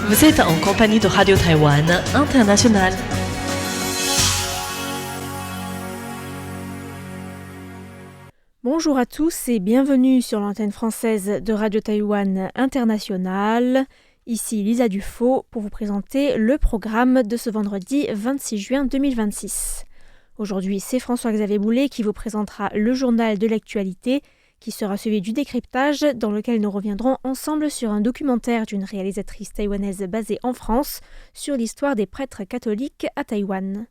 Vous êtes en compagnie de Radio Taïwan International. Bonjour à tous et bienvenue sur l'antenne française de Radio Taïwan International. Ici Lisa Dufaux pour vous présenter le programme de ce vendredi 26 juin 2026. Aujourd'hui, c'est François-Xavier Boulet qui vous présentera le journal de l'actualité qui sera suivi du décryptage dans lequel nous reviendrons ensemble sur un documentaire d'une réalisatrice taïwanaise basée en France sur l'histoire des prêtres catholiques à Taïwan.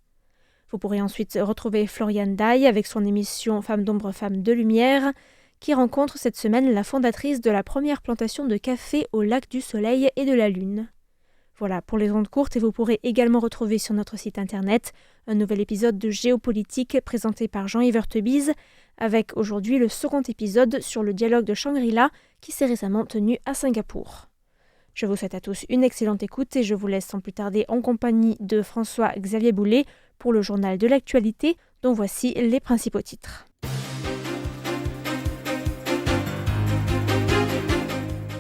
Vous pourrez ensuite retrouver Floriane Dai avec son émission Femmes d'ombre, Femmes de lumière qui rencontre cette semaine la fondatrice de la première plantation de café au lac du Soleil et de la Lune. Voilà pour les ondes courtes et vous pourrez également retrouver sur notre site internet un nouvel épisode de Géopolitique présenté par Jean-Yves Heurtebise avec aujourd'hui le second épisode sur le dialogue de Shangri-La qui s'est récemment tenu à Singapour. Je vous souhaite à tous une excellente écoute et je vous laisse sans plus tarder en compagnie de François-Xavier Boulet pour le journal de l'actualité dont voici les principaux titres.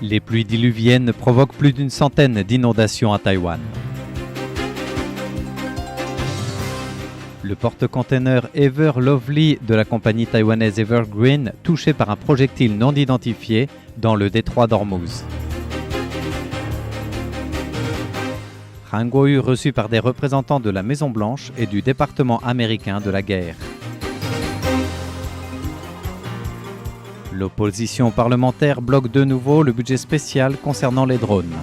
Les pluies diluviennes provoquent plus d'une centaine d'inondations à Taïwan. Le porte-container Ever Lovely de la compagnie taïwanaise Evergreen touché par un projectile non identifié dans le détroit d'Ormuz. Han Kuo-yu reçu par des représentants de la Maison-Blanche et du département américain de la guerre. L'opposition parlementaire bloque de nouveau le budget spécial concernant les drones.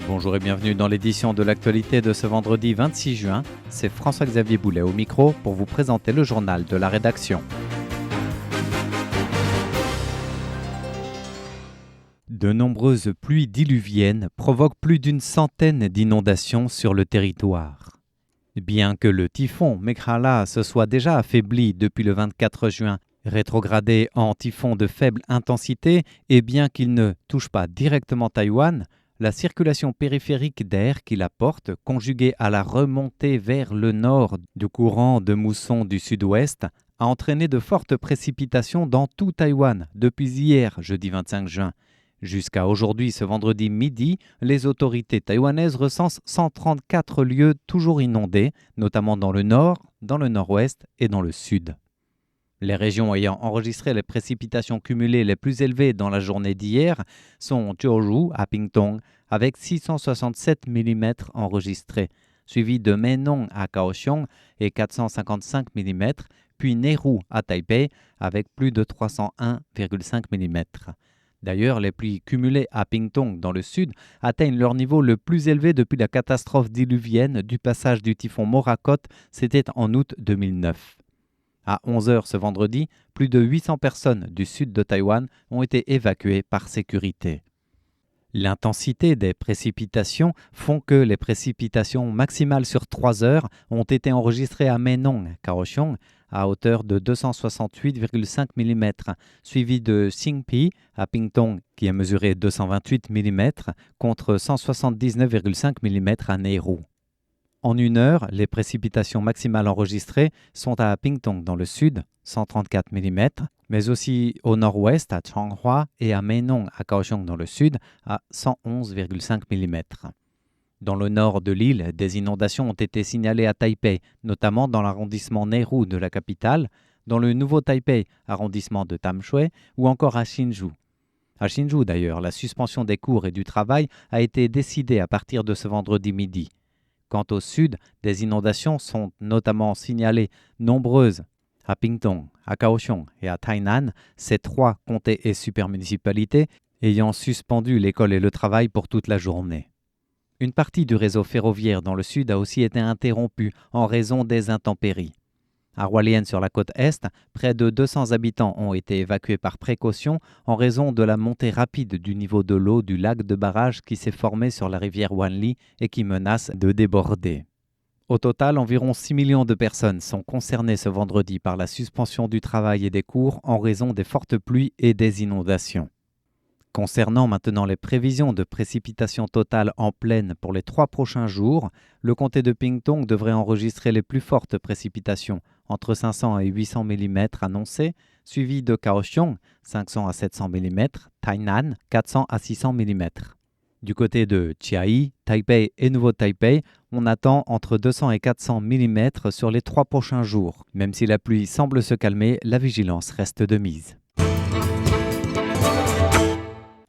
Bonjour et bienvenue dans l'édition de l'actualité de ce vendredi 26 juin. C'est François-Xavier Boulet au micro pour vous présenter le journal de la rédaction. De nombreuses pluies diluviennes provoquent plus d'une centaine d'inondations sur le territoire. Bien que le typhon Meghalaya se soit déjà affaibli depuis le 24 juin, rétrogradé en typhon de faible intensité et bien qu'il ne touche pas directement Taïwan, la circulation périphérique d'air qu'il apporte, conjuguée à la remontée vers le nord du courant de mousson du sud-ouest, a entraîné de fortes précipitations dans tout Taïwan depuis hier, jeudi 25 juin. Jusqu'à aujourd'hui, ce vendredi midi, les autorités taïwanaises recensent 134 lieux toujours inondés, notamment dans le nord, dans le nord-ouest et dans le sud. Les régions ayant enregistré les précipitations cumulées les plus élevées dans la journée d'hier sont Jiuzhou à Pingtung avec 667 mm enregistrés, suivi de Menong à Kaohsiung et 455 mm, puis Nehru à Taipei avec plus de 301,5 mm. D'ailleurs, les pluies cumulées à Pingtung dans le sud atteignent leur niveau le plus élevé depuis la catastrophe diluvienne du passage du typhon Morakot, c'était en août 2009. À 11h ce vendredi, plus de 800 personnes du sud de Taïwan ont été évacuées par sécurité. L'intensité des précipitations font que les précipitations maximales sur 3 heures ont été enregistrées à Menong, Kaohsiung, à hauteur de 268,5 mm, suivi de Xingpi à Pingtung qui a mesuré 228 mm contre 179,5 mm à Nehru. En une heure, les précipitations maximales enregistrées sont à Pingtung dans le sud, 134 mm, mais aussi au nord-ouest à Changhua et à Menong à Kaohsiung dans le sud à 111,5 mm. Dans le nord de l'île, des inondations ont été signalées à Taipei, notamment dans l'arrondissement Nehru de la capitale, dans le nouveau Taipei, arrondissement de Tamshui, ou encore à Hsinchu. À Hsinchu d'ailleurs, la suspension des cours et du travail a été décidée à partir de ce vendredi midi. Quant au sud, des inondations sont notamment signalées nombreuses à Pingtung, à Kaohsiung et à Tainan, ces 3 comtés et supermunicipalités ayant suspendu l'école et le travail pour toute la journée. Une partie du réseau ferroviaire dans le sud a aussi été interrompue en raison des intempéries. À Hualien sur la côte est, près de 200 habitants ont été évacués par précaution en raison de la montée rapide du niveau de l'eau du lac de barrage qui s'est formé sur la rivière Wanli et qui menace de déborder. Au total, environ 6 millions de personnes sont concernées ce vendredi par la suspension du travail et des cours en raison des fortes pluies et des inondations. Concernant maintenant les prévisions de précipitations totales en plaine pour les 3 prochains jours, le comté de Pingtung devrait enregistrer les plus fortes précipitations, entre 500 et 800 mm annoncés, suivi de Kaohsiung, 500 à 700 mm, Tainan, 400 à 600 mm. Du côté de Chiayi, Taipei et Nouveau-Taipei, on attend entre 200 et 400 mm sur les 3 prochains jours. Même si la pluie semble se calmer, la vigilance reste de mise.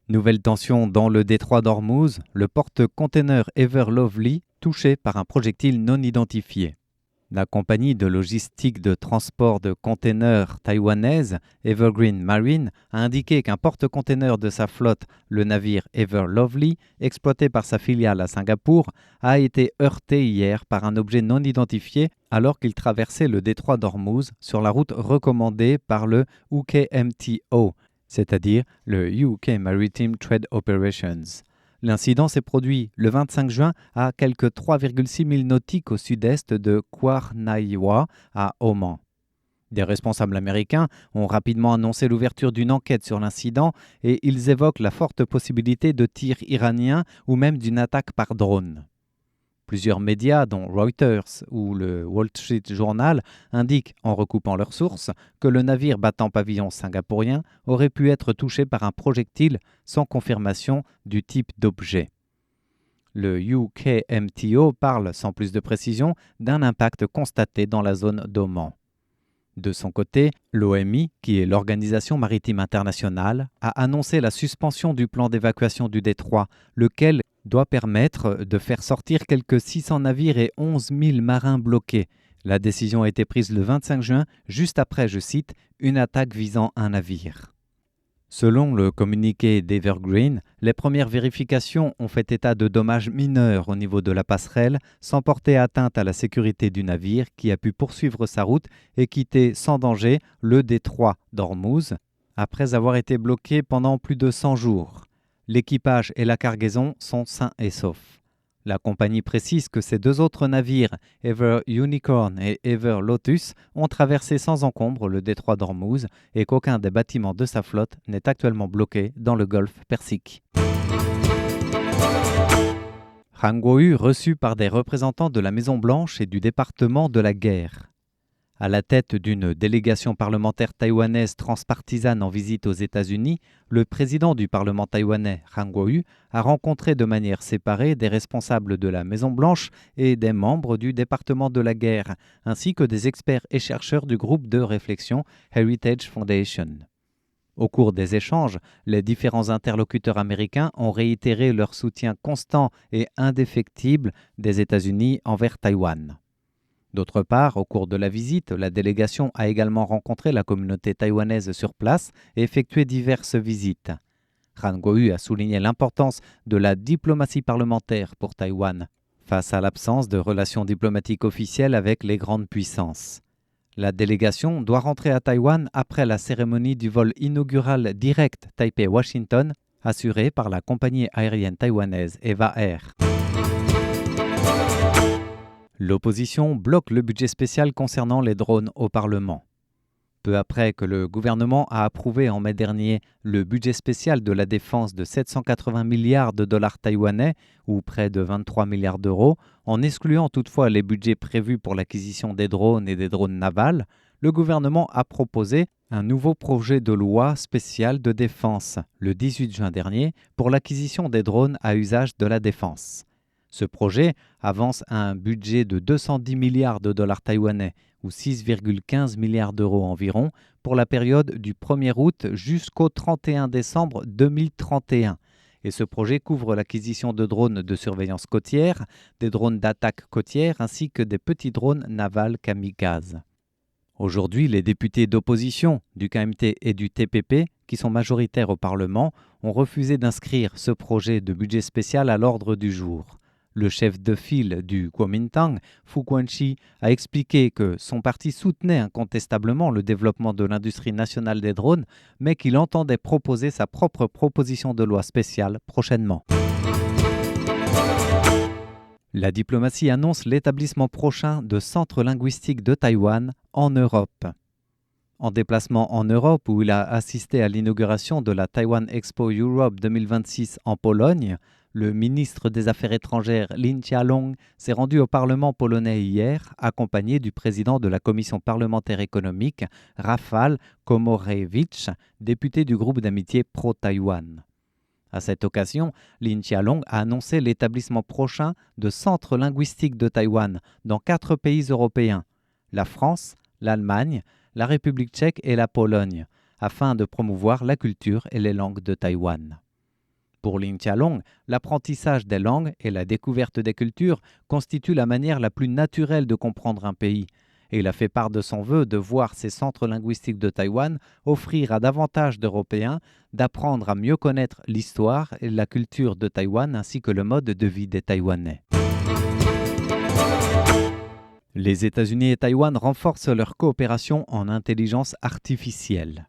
Nouvelle tension dans le détroit d'Ormuz, le porte-container Ever Lovely touché par un projectile non identifié. La compagnie de logistique de transport de containers taïwanaise Evergreen Marine a indiqué qu'un porte-container de sa flotte, le navire Ever Lovely, exploité par sa filiale à Singapour, a été heurté hier par un objet non identifié alors qu'il traversait le détroit d'Ormuz sur la route recommandée par le UKMTO, c'est-à-dire le UK Maritime Trade Operations. L'incident s'est produit le 25 juin à quelques 3,6 milles nautiques au sud-est de Kwarnaiwa, à Oman. Des responsables américains ont rapidement annoncé l'ouverture d'une enquête sur l'incident et ils évoquent la forte possibilité de tirs iraniens ou même d'une attaque par drone. Plusieurs médias, dont Reuters ou le Wall Street Journal, indiquent, en recoupant leurs sources, que le navire battant pavillon singapourien aurait pu être touché par un projectile sans confirmation du type d'objet. Le UKMTO parle, sans plus de précision, d'un impact constaté dans la zone d'Oman. De son côté, l'OMI, qui est l'Organisation maritime internationale, a annoncé la suspension du plan d'évacuation du détroit, lequel doit permettre de faire sortir quelques 600 navires et 11 000 marins bloqués. La décision a été prise le 25 juin, juste après, je cite, une attaque visant un navire. Selon le communiqué d'Evergreen, les premières vérifications ont fait état de dommages mineurs au niveau de la passerelle, sans porter atteinte à la sécurité du navire qui a pu poursuivre sa route et quitter sans danger le détroit d'Ormuz, après avoir été bloqué pendant plus de 100 jours. L'équipage et la cargaison sont sains et saufs. La compagnie précise que ces 2 autres navires, Ever Unicorn et Ever Lotus, ont traversé sans encombre le détroit d'Ormuz et qu'aucun des bâtiments de sa flotte n'est actuellement bloqué dans le golfe Persique. Han Kuo-yu reçu par des représentants de la Maison-Blanche et du département de la guerre. À la tête d'une délégation parlementaire taïwanaise transpartisane en visite aux États-Unis, le président du Parlement taïwanais, Han Kuo-yu, a rencontré de manière séparée des responsables de la Maison-Blanche et des membres du département de la guerre, ainsi que des experts et chercheurs du groupe de réflexion Heritage Foundation. Au cours des échanges, les différents interlocuteurs américains ont réitéré leur soutien constant et indéfectible des États-Unis envers Taïwan. D'autre part, au cours de la visite, la délégation a également rencontré la communauté taïwanaise sur place et effectué diverses visites. Han Kuo-yu a souligné l'importance de la diplomatie parlementaire pour Taïwan, face à l'absence de relations diplomatiques officielles avec les grandes puissances. La délégation doit rentrer à Taïwan après la cérémonie du vol inaugural direct Taipei-Washington, assurée par la compagnie aérienne taïwanaise Eva Air. L'opposition bloque le budget spécial concernant les drones au Parlement. Peu après que le gouvernement a approuvé en mai dernier le budget spécial de la défense de 780 milliards de dollars taïwanais, ou près de 23 milliards d'euros, en excluant toutefois les budgets prévus pour l'acquisition des drones et des drones navals, le gouvernement a proposé un nouveau projet de loi spécial de défense, le 18 juin dernier, pour l'acquisition des drones à usage de la défense. Ce projet avance un budget de 210 milliards de dollars taïwanais, ou 6,15 milliards d'euros environ, pour la période du 1er août jusqu'au 31 décembre 2031. Et ce projet couvre l'acquisition de drones de surveillance côtière, des drones d'attaque côtière ainsi que des petits drones navals kamikazes. Aujourd'hui, les députés d'opposition du KMT et du TPP, qui sont majoritaires au Parlement, ont refusé d'inscrire ce projet de budget spécial à l'ordre du jour. Le chef de file du Kuomintang, Fu Guangxi, a expliqué que son parti soutenait incontestablement le développement de l'industrie nationale des drones, mais qu'il entendait proposer sa propre proposition de loi spéciale prochainement. La diplomatie annonce l'établissement prochain de centres linguistiques de Taïwan en Europe. En déplacement en Europe, où il a assisté à l'inauguration de la Taiwan Expo Europe 2026 en Pologne, Le ministre des Affaires étrangères Lin Chia-long s'est rendu au Parlement polonais hier, accompagné du président de la Commission parlementaire économique, Rafał Komorowicz, député du groupe d'amitié pro-Taïwan. À cette occasion, Lin Chia-long a annoncé l'établissement prochain de centres linguistiques de Taïwan dans 4 pays européens, la France, l'Allemagne, la République tchèque et la Pologne, afin de promouvoir la culture et les langues de Taïwan. Pour Lin Chia-long, l'apprentissage des langues et la découverte des cultures constituent la manière la plus naturelle de comprendre un pays, et il a fait part de son vœu de voir ces centres linguistiques de Taïwan offrir à davantage d'Européens d'apprendre à mieux connaître l'histoire et la culture de Taïwan ainsi que le mode de vie des Taïwanais. Les États-Unis et Taïwan renforcent leur coopération en intelligence artificielle.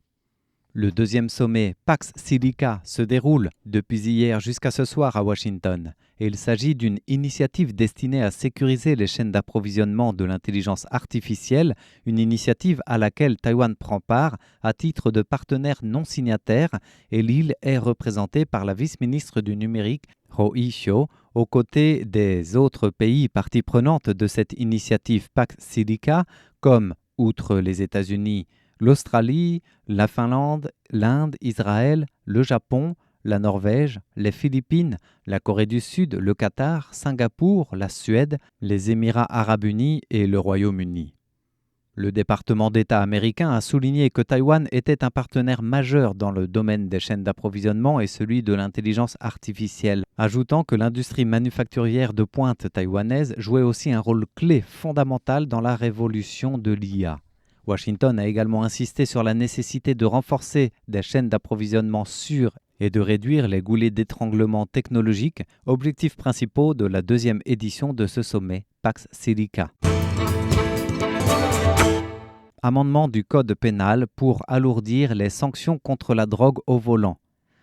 Le 2e sommet Pax Silica se déroule depuis hier jusqu'à ce soir à Washington et il s'agit d'une initiative destinée à sécuriser les chaînes d'approvisionnement de l'intelligence artificielle, une initiative à laquelle Taïwan prend part à titre de partenaire non signataire et l'île est représentée par la vice-ministre du numérique Roh Hee-seo aux côtés des autres pays parties prenantes de cette initiative Pax Silica comme, outre les États-Unis, l'Australie, la Finlande, l'Inde, Israël, le Japon, la Norvège, les Philippines, la Corée du Sud, le Qatar, Singapour, la Suède, les Émirats arabes unis et le Royaume-Uni. Le département d'État américain a souligné que Taïwan était un partenaire majeur dans le domaine des chaînes d'approvisionnement et celui de l'intelligence artificielle, ajoutant que l'industrie manufacturière de pointe taïwanaise jouait aussi un rôle clé fondamental dans la révolution de l'IA. Washington a également insisté sur la nécessité de renforcer des chaînes d'approvisionnement sûres et de réduire les goulets d'étranglement technologiques, objectifs principaux de la 2e édition de ce sommet Pax Silica. Amendement du Code pénal pour alourdir les sanctions contre la drogue au volant.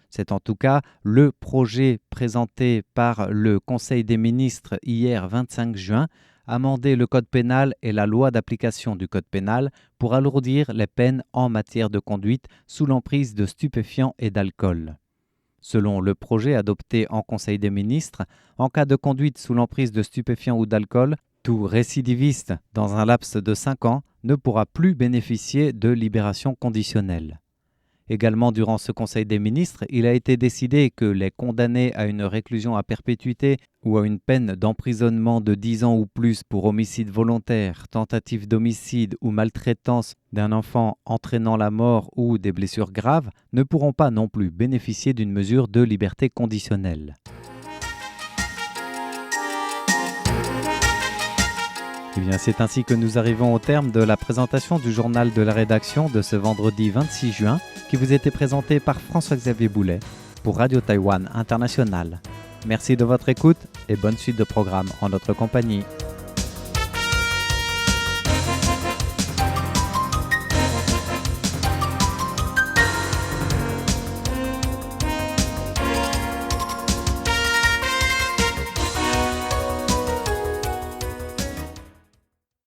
C'est en tout cas le projet présenté par le Conseil des ministres hier 25 juin, amender le Code pénal et la loi d'application du Code pénal pour alourdir les peines en matière de conduite sous l'emprise de stupéfiants et d'alcool. Selon le projet adopté en Conseil des ministres, en cas de conduite sous l'emprise de stupéfiants ou d'alcool, tout récidiviste dans un laps de 5 ans ne pourra plus bénéficier de libération conditionnelle. Également durant ce Conseil des ministres, il a été décidé que les condamnés à une réclusion à perpétuité ou à une peine d'emprisonnement de 10 ans ou plus pour homicide volontaire, tentative d'homicide ou maltraitance d'un enfant entraînant la mort ou des blessures graves ne pourront pas non plus bénéficier d'une mesure de liberté conditionnelle. Eh bien, c'est ainsi que nous arrivons au terme de la présentation du journal de la rédaction de ce vendredi 26 juin qui vous était présenté par François-Xavier Boulet pour Radio Taïwan International. Merci de votre écoute et bonne suite de programme en notre compagnie.